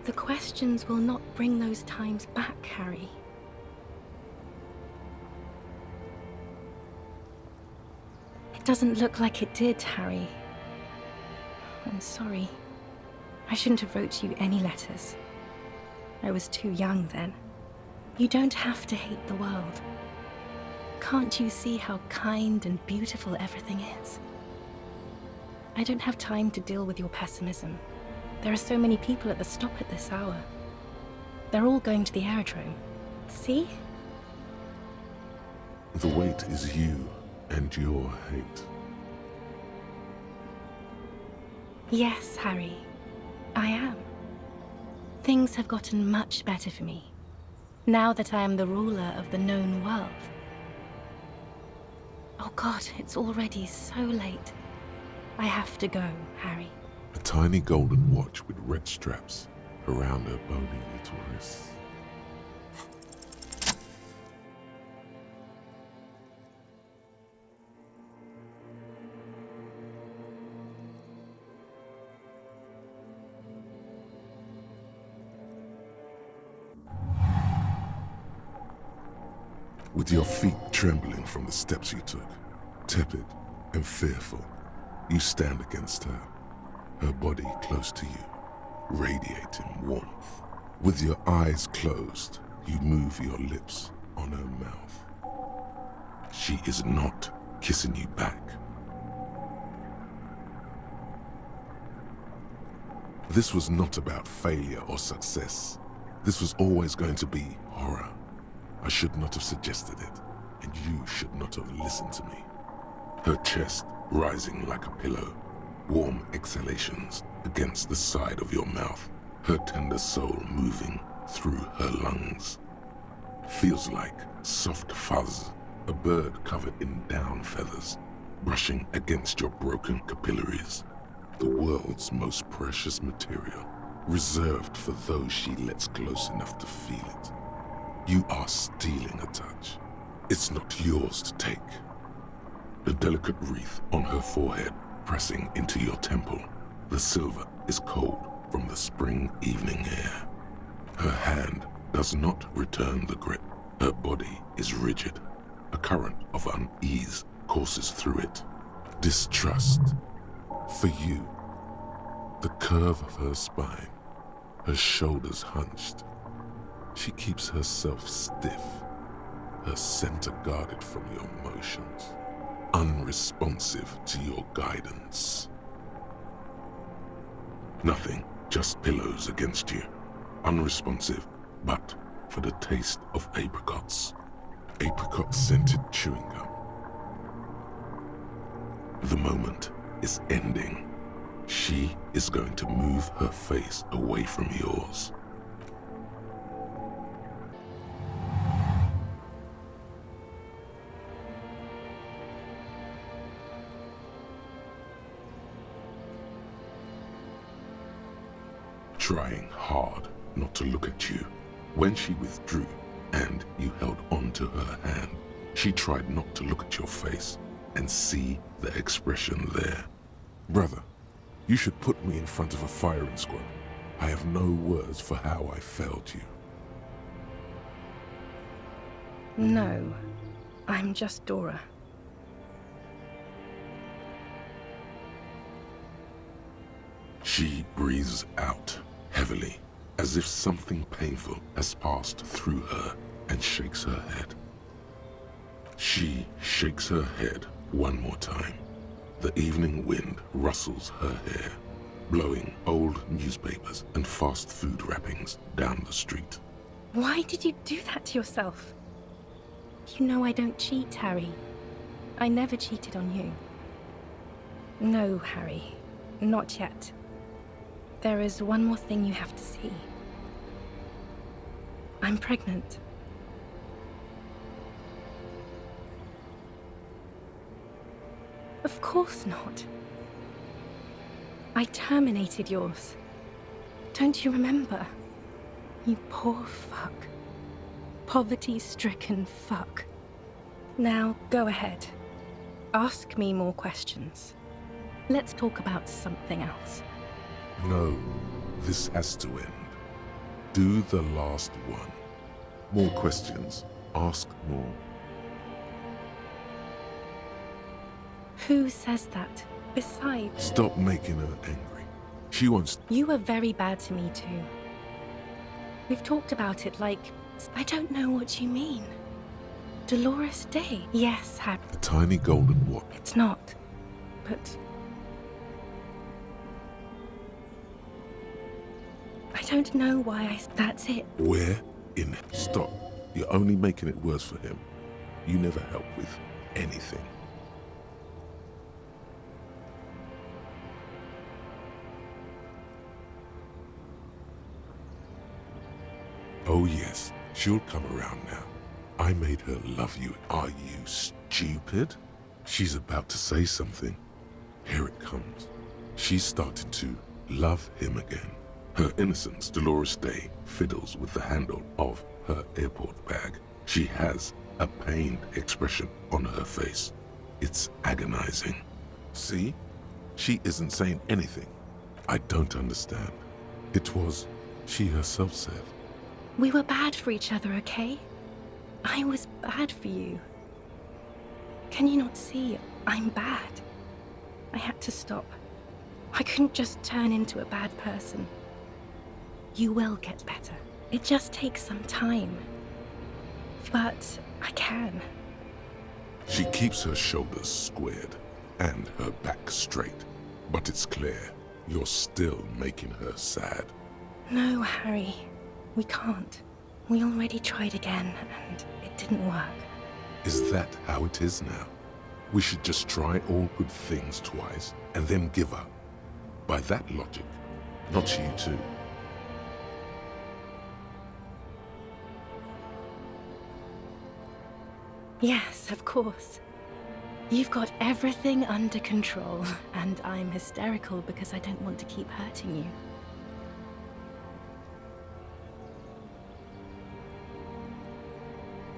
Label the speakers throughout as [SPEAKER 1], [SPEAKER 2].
[SPEAKER 1] The questions will not bring those times back, Harry. It doesn't look like it did, Harry. I'm sorry. I shouldn't have wrote you any letters. I was too young then. You don't have to hate the world. Can't you see how kind and beautiful everything is? I don't have time to deal with your pessimism. There are so many people at the stop at this hour. They're all going to the aerodrome. See?
[SPEAKER 2] The weight is you and your hate.
[SPEAKER 1] Yes, Harry. I am. Things have gotten much better for me, now that I am the ruler of the known world. Oh God, it's already so late. I have to go, Harry.
[SPEAKER 2] A tiny golden watch with red straps around her bony little wrists. With your feet trembling from the steps you took, tepid and fearful, you stand against her, her body close to you, radiating warmth. With your eyes closed, you move your lips on her mouth. She is not kissing you back. This was not about failure or success. This was always going to be horror. I should not have suggested it, and you should not have listened to me. Her chest rising like a pillow, warm exhalations against the side of your mouth, her tender soul moving through her lungs. Feels like soft fuzz, a bird covered in down feathers, brushing against your broken capillaries. The world's most precious material, reserved for those she lets close enough to feel it. You are stealing a touch. It's not yours to take. The delicate wreath on her forehead pressing into your temple. The silver is cold from the spring evening air. Her hand does not return the grip. Her body is rigid. A current of unease courses through it. Distrust. For you. The curve of her spine. Her shoulders hunched. She keeps herself stiff, her center guarded from your motions, unresponsive to your guidance. Nothing, just pillows against you, unresponsive, but for the taste of apricots, apricot-scented chewing gum. The moment is ending. She is going to move her face away from yours. Trying hard not to look at you. When she withdrew and you held on to her hand, she tried not to look at your face and see the expression there. Brother, you should put me in front of a firing squad. I have no words for how I failed you.
[SPEAKER 1] No, I'm just Dora.
[SPEAKER 2] She breathes out heavily, as if something painful has passed through her, and shakes her head. She shakes her head one more time. The evening wind rustles her hair, blowing old newspapers and fast food wrappings down the street.
[SPEAKER 1] Why did you do that to yourself? You know I don't cheat, Harry. I never cheated on you. No, Harry. Not yet. There is one more thing you have to see. I'm pregnant. Of course not. I terminated yours. Don't you remember? You poor fuck. Poverty-stricken fuck. Now, go ahead. Ask me more questions. Let's talk about something else.
[SPEAKER 2] No, this has to end. Do the last one. More questions. Ask more.
[SPEAKER 1] Who says that? Besides,
[SPEAKER 2] Stop making her angry. She wants...
[SPEAKER 1] you were very bad to me too. We've talked about it like... I don't know what you mean. Dolores Day? Yes, Harry.
[SPEAKER 2] The tiny golden watch.
[SPEAKER 1] It's not. But... I don't know why that's it.
[SPEAKER 2] Where in... Stop. You're only making it worse for him. You never help with anything. Oh yes, she'll come around now. I made her love you. Are you stupid? She's about to say something. Here it comes. She's starting to love him again. Her innocence, Dolores Day, fiddles with the handle of her airport bag. She has a pained expression on her face. It's agonizing. See? She isn't saying anything. I don't understand. It was, she herself said.
[SPEAKER 1] We were bad for each other, okay? I was bad for you. Can you not see I'm bad? I had to stop. I couldn't just turn into a bad person. You will get better. It just takes some time. But I can.
[SPEAKER 2] She keeps her shoulders squared and her back straight. But it's clear you're still making her sad.
[SPEAKER 1] No, Harry. We can't. We already tried again, and it didn't work.
[SPEAKER 2] Is that how it is now? We should just try all good things twice and then give up. By that logic, not you too.
[SPEAKER 1] Yes, of course. You've got everything under control, and I'm hysterical because I don't want to keep hurting you.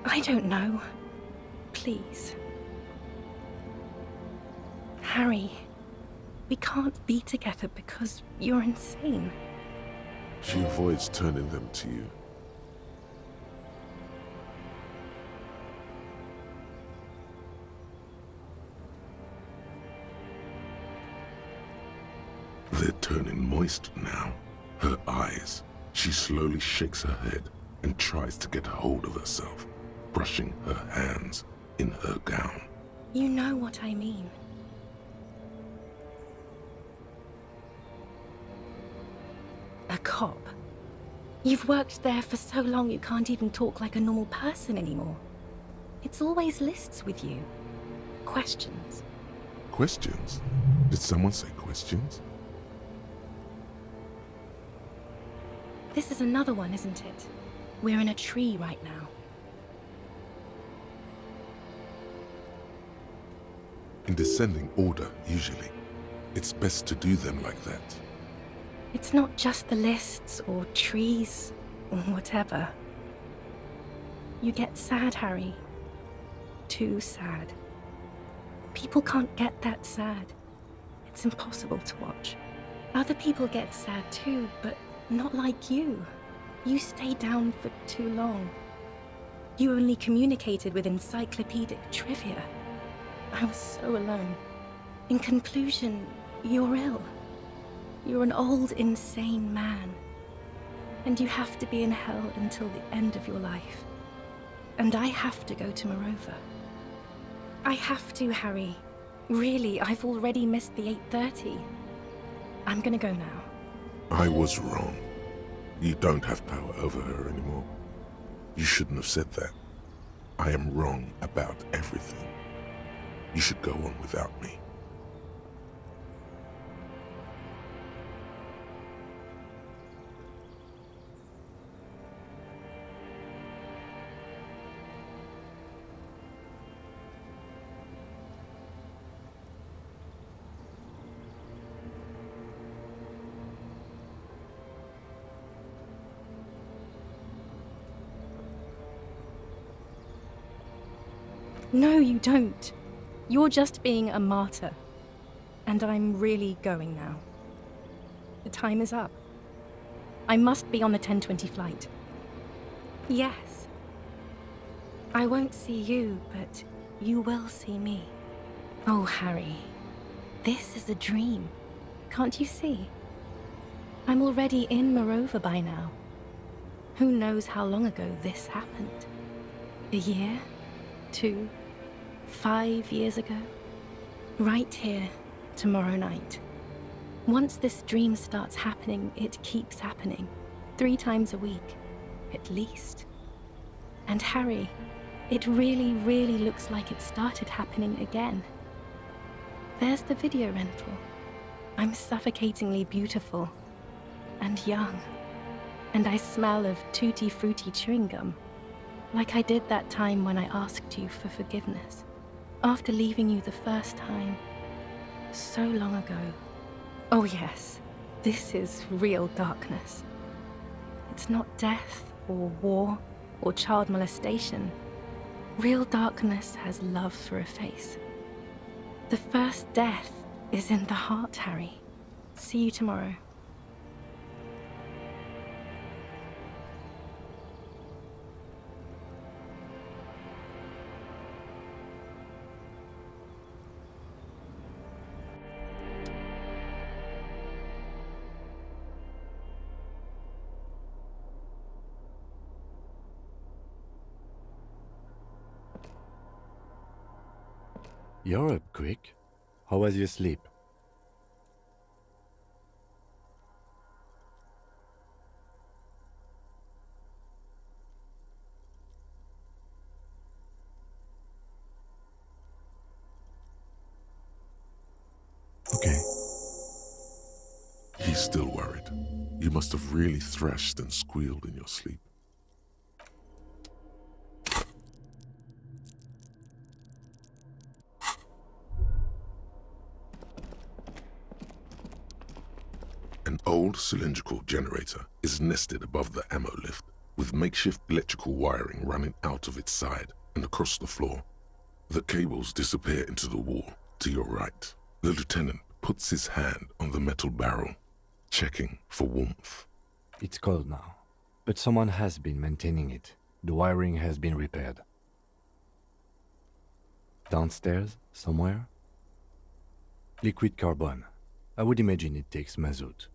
[SPEAKER 1] I don't know. Please. Harry, we can't be together because you're insane.
[SPEAKER 2] She avoids turning them to you. They're turning moist now. Her eyes. She slowly shakes her head and tries to get a hold of herself, brushing her hands in her gown.
[SPEAKER 1] You know what I mean. A cop. You've worked there for so long you can't even talk like a normal person anymore. It's always lists with you. Questions.
[SPEAKER 2] Questions? Did someone say questions?
[SPEAKER 1] This is another one, isn't it? We're in a tree right now.
[SPEAKER 2] In descending order, usually. It's best to do them like that.
[SPEAKER 1] It's not just the lists or trees or whatever. You get sad, Harry. Too sad. People can't get that sad. It's impossible to watch. Other people get sad too, but not like you. You stay down for too long. You only communicated with encyclopedic trivia. I was so alone. In conclusion, you're ill. You're an old, insane man. And you have to be in hell until the end of your life. And I have to go to Morova. I have to, Harry. Really, I've already missed the 8:30. I'm gonna go now.
[SPEAKER 2] I was wrong. You don't have power over her anymore. You shouldn't have said that. I am wrong about everything. You should go on without me.
[SPEAKER 1] No, you don't. You're just being a martyr. And I'm really going now. The time is up. I must be on the 10:20 flight. Yes. I won't see you, but you will see me. Oh, Harry. This is a dream. Can't you see? I'm already in Morova by now. Who knows how long ago this happened? A year? 2? 5 years ago? Right here, tomorrow night. Once this dream starts happening, it keeps happening. 3 times a week, at least. And Harry, it really, really looks like it started happening again. There's the video rental. I'm suffocatingly beautiful. And young. And I smell of tutti frutti chewing gum. Like I did that time when I asked you for forgiveness. After leaving you the first time. So long ago. Oh yes, this is real darkness. It's not death, or war, or child molestation. Real darkness has love for a face. The first death is in the heart, Harry. See you tomorrow.
[SPEAKER 3] You're up quick. How was your sleep? Okay.
[SPEAKER 2] He's still worried. You must have really thrashed and squealed in your sleep. An old cylindrical generator is nested above the ammo lift, with makeshift electrical wiring running out of its side and across the floor. The cables disappear into the wall to your right. The lieutenant puts his hand on the metal barrel, checking for warmth.
[SPEAKER 3] It's cold now, but someone has been maintaining it. The wiring has been repaired. Downstairs, somewhere? Liquid carbon. I would imagine it takes mazout.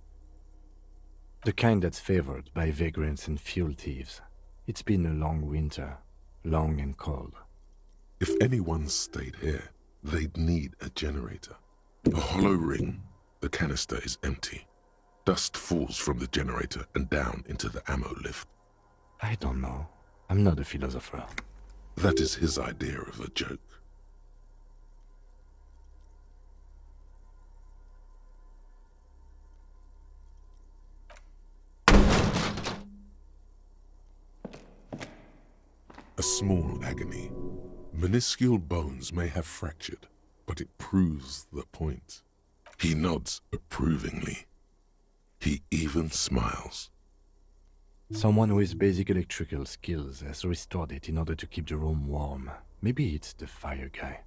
[SPEAKER 3] The kind that's favored by vagrants and fuel thieves. It's been a long winter, long and cold.
[SPEAKER 2] If anyone stayed here, they'd need a generator. A hollow ring, the canister is empty. Dust falls from the generator and down into the ammo lift.
[SPEAKER 3] I don't know. I'm not a philosopher.
[SPEAKER 2] That is his idea of a joke. A small agony. Minuscule bones may have fractured, but it proves the point. He nods approvingly. He even smiles.
[SPEAKER 3] Someone with basic electrical skills has restored it in order to keep the room warm. Maybe it's the fire guy.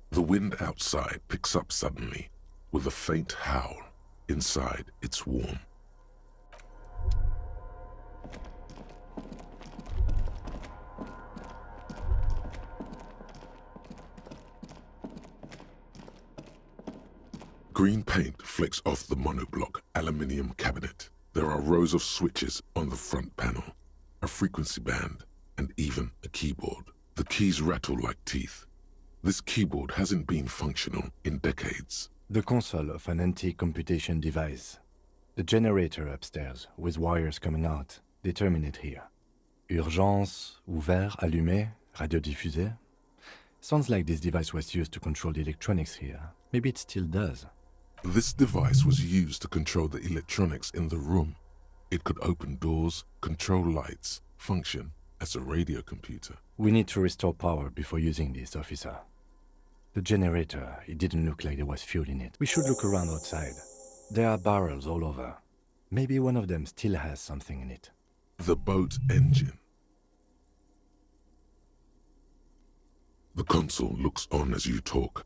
[SPEAKER 2] The wind outside picks up suddenly, with a faint howl. Inside, it's warm. Green paint flecks off the monoblock aluminium cabinet. There are rows of switches on the front panel, a frequency band, and even a keyboard. The keys rattle like teeth. This keyboard hasn't been functional in decades.
[SPEAKER 3] The console of an antique computation device. The generator upstairs, with wires coming out. They terminate here. Urgence, ouvert, allumé, radiodiffusé. Sounds like this device was used to control the electronics here. Maybe it still does.
[SPEAKER 2] This device was used to control the electronics in the room. It could open doors, control lights, function as a radio computer.
[SPEAKER 3] We need to restore power before using this, officer. The generator, it didn't look like there was fuel in it. We should look around outside. There are barrels all over. Maybe one of them still has something in it.
[SPEAKER 2] The boat engine. The console looks on as you talk,